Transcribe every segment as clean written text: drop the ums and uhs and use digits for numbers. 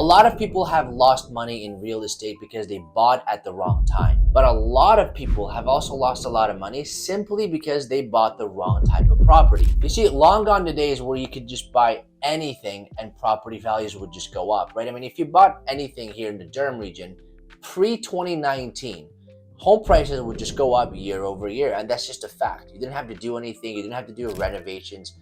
lot of people have lost money in real estate because they bought at the wrong time. But a lot of people have also lost a lot of money simply because they bought the wrong type of property. You see, long gone the days where you could just buy anything and property values would just go up, right? I mean, if you bought anything here in the Durham region, pre-2019, home prices would just go up year over year, and that's just a fact. You didn't have to do anything. You didn't have to do renovations.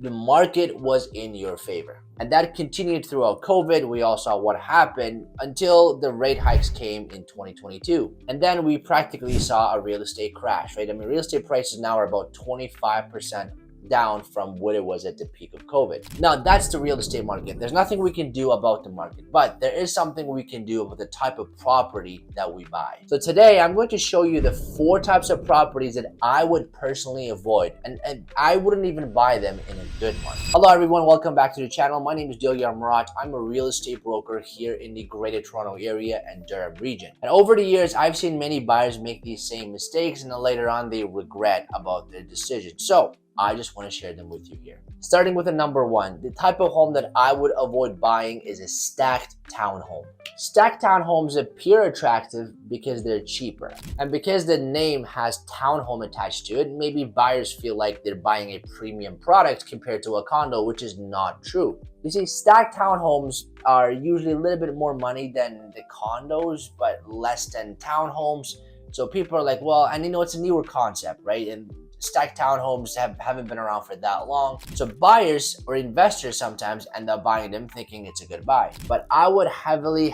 The market was in your favor. And that continued throughout COVID. We all saw what happened until the rate hikes came in 2022. And then we practically saw a real estate crash, right? I mean, real estate prices now are about 25% down from what it was at the peak of COVID. Now, that's the real estate market. There's nothing we can do about the market, but there is something we can do about the type of property that we buy. So today, I'm going to show you the 4 types of properties that I would personally avoid, and I wouldn't even buy them in a good one. Hello, everyone. Welcome back to the channel. My name is Durham. I'm a real estate broker here in the Greater Toronto Area and Durham region. And over the years, I've seen many buyers make these same mistakes, and then later on, they regret about their decision. So I just want to share them with you here. Starting with the number 1, the type of home that I would avoid buying is a stacked townhome. Stacked townhomes appear attractive because they're cheaper. And because the name has townhome attached to it, maybe buyers feel like they're buying a premium product compared to a condo, which is not true. You see, stacked townhomes are usually a little bit more money than the condos, but less than townhomes. So people are like, well, and it's a newer concept, right? And stacked townhomes haven't been around for that long. So buyers or investors sometimes end up buying them thinking it's a good buy. But I would heavily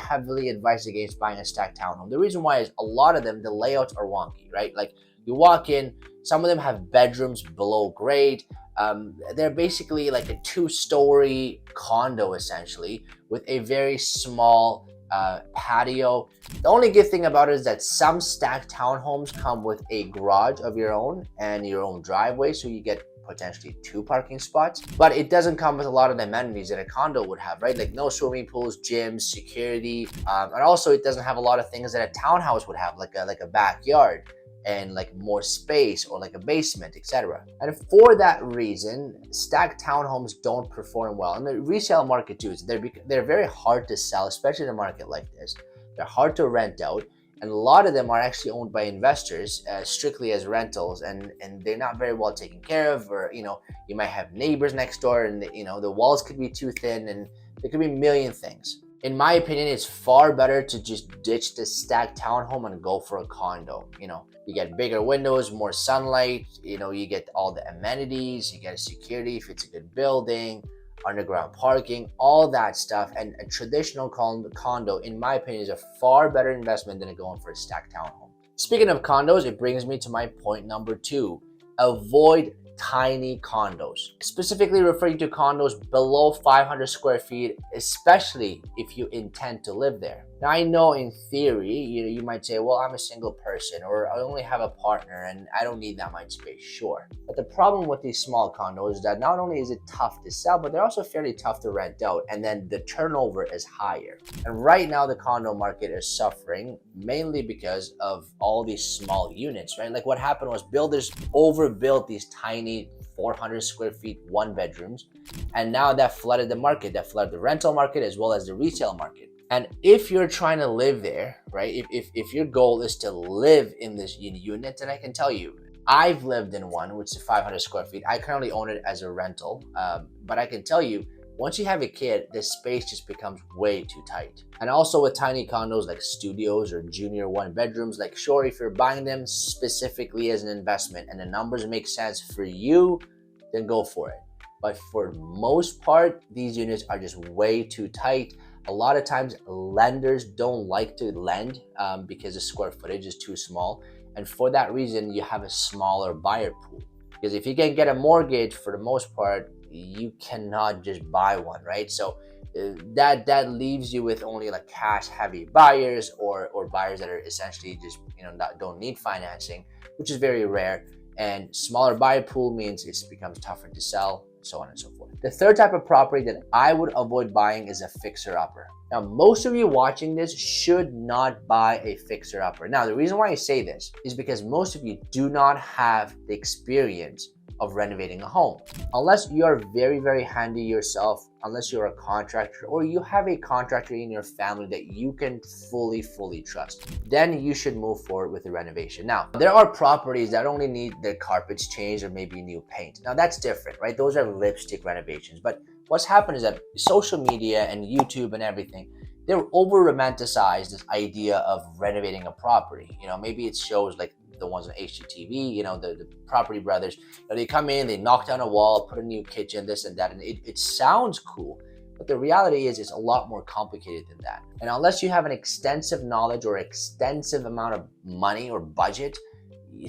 advise against buying a stacked townhome. The reason why is a lot of them, the layouts are wonky, right? Like you walk in, some of them have bedrooms below grade. They're basically like a 2-story condo essentially with a very small patio. The only good thing about it is that some stacked townhomes come with a garage of your own and your own driveway, so you get potentially 2 parking spots, but it doesn't come with a lot of the amenities that a condo would have, right? Like no swimming pools, gyms, security, and also it doesn't have a lot of things that a townhouse would have, like a backyard and like more space or like a basement, etc. And for that reason, stacked townhomes don't perform well. And the resale market too, they're very hard to sell, especially in a market like this. They're hard to rent out, and a lot of them are actually owned by investors strictly as rentals, and they're not very well taken care of, or you might have neighbors next door, and the walls could be too thin, and there could be a million things. In my opinion, it's far better to just ditch the stacked townhome and go for a condo. You get bigger windows, more sunlight, you get all the amenities, you get security if it's a good building, underground parking, all that stuff. And a traditional condo, in my opinion, is a far better investment than going for a stacked townhome. Speaking of condos, it brings me to my point number 2. Avoid tiny condos, specifically referring to condos below 500 square feet, especially if you intend to live there. Now, I know in theory, you might say, well, I'm a single person, or I only have a partner and I don't need that much space. Sure. But the problem with these small condos is that not only is it tough to sell, but they're also fairly tough to rent out. And then the turnover is higher. And right now the condo market is suffering mainly because of all these small units, right? Like what happened was builders overbuilt these tiny 400 square feet 1-bedrooms. And now that flooded the market, that flooded the rental market as well as the resale market. And if you're trying to live there, right, if your goal is to live in this unit, then I can tell you, I've lived in one, which is 500 square feet. I currently own it as a rental, but I can tell you, once you have a kid, this space just becomes way too tight. And also with tiny condos like studios or junior 1-bedrooms, like sure, if you're buying them specifically as an investment and the numbers make sense for you, then go for it. But for most part, these units are just way too tight. A lot of times lenders don't like to lend because the square footage is too small. And for that reason, you have a smaller buyer pool. Because if you can get a mortgage, for the most part, you cannot just buy one, right? So that leaves you with only like cash heavy buyers or buyers that are essentially just don't need financing, which is very rare. And smaller buyer pool means it becomes tougher to sell, so on and so forth. The third type of property that I would avoid buying is a fixer-upper. Now, most of you watching this should not buy a fixer-upper. Now, the reason why I say this is because most of you do not have the experience of renovating a home. Unless you are very, very handy yourself, unless you're a contractor or you have a contractor in your family that you can fully trust, then you should move forward with the renovation. Now, there are properties that only need their carpets changed or maybe new paint. Now that's different, right? Those are lipstick renovations. But what's happened is that social media and YouTube and everything, they're over romanticize this idea of renovating a property. Maybe it shows like the ones on HGTV, the Property Brothers. They come in, they knock down a wall, put a new kitchen, this and that, and it sounds cool. But the reality is it's a lot more complicated than that. And unless you have an extensive knowledge or extensive amount of money or budget,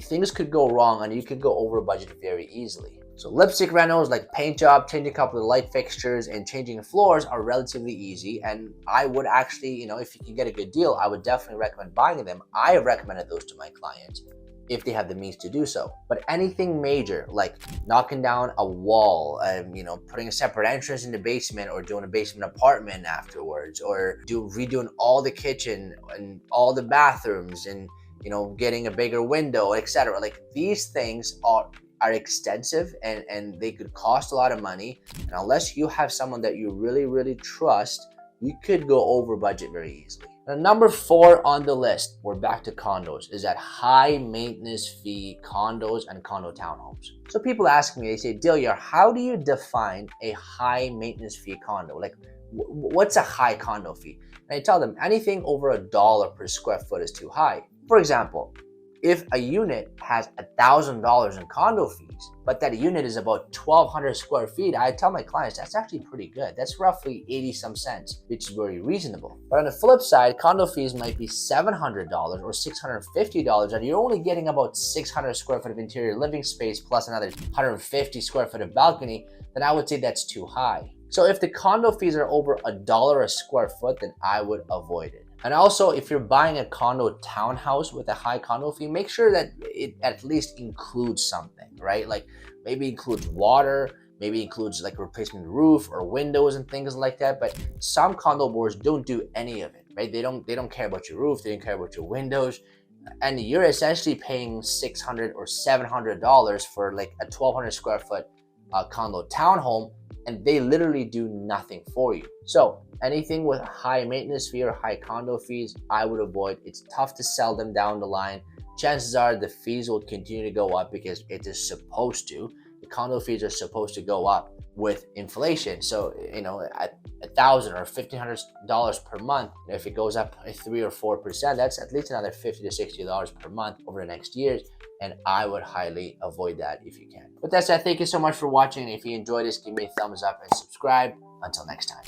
things could go wrong and you could go over budget very easily. So lipstick renos like paint job, changing a couple of light fixtures and changing floors are relatively easy. And I would actually, if you can get a good deal, I would definitely recommend buying them. I have recommended those to my clients if they have the means to do so. But anything major, like knocking down a wall, putting a separate entrance in the basement or doing a basement apartment afterwards, or redoing all the kitchen and all the bathrooms and, getting a bigger window, etc. Like these things are extensive and they could cost a lot of money. And unless you have someone that you really trust, you could go over budget very easily. Now, number 4 on the list, we're back to condos, is that high maintenance fee condos and condo townhomes. So people ask me, they say, Dilya, how do you define a high maintenance fee condo? Like, what's a high condo fee? And I tell them anything over $1 per square foot is too high. For example, if a unit has $1,000 in condo fees, but that unit is about 1,200 square feet, I tell my clients that's actually pretty good. That's roughly 80 some cents, which is very reasonable. But on the flip side, condo fees might be $700 or $650, and you're only getting about 600 square foot of interior living space plus another 150 square foot of balcony, then I would say that's too high. So if the condo fees are over $1 a square foot, then I would avoid it. And also, if you're buying a condo townhouse with a high condo fee, make sure that it at least includes something, right? Like maybe includes water, maybe includes like replacement roof or windows and things like that. But some condo boards don't do any of it, right? They don't care about your roof, they don't care about your windows, and you're essentially paying $600 or $700 for like a 1,200 square foot condo townhome, and they literally do nothing for you. So anything with high maintenance fee or high condo fees, I would avoid. It's tough to sell them down the line. Chances are the fees will continue to go up because it is supposed to. The condo fees are supposed to go up with inflation. So, at $1,000 or $1,500 per month, if it goes up 3 or 4%, that's at least another $50 to $60 per month over the next years. And I would highly avoid that if you can. With that said, thank you so much for watching. If you enjoyed this, give me a thumbs up and subscribe. Until next time.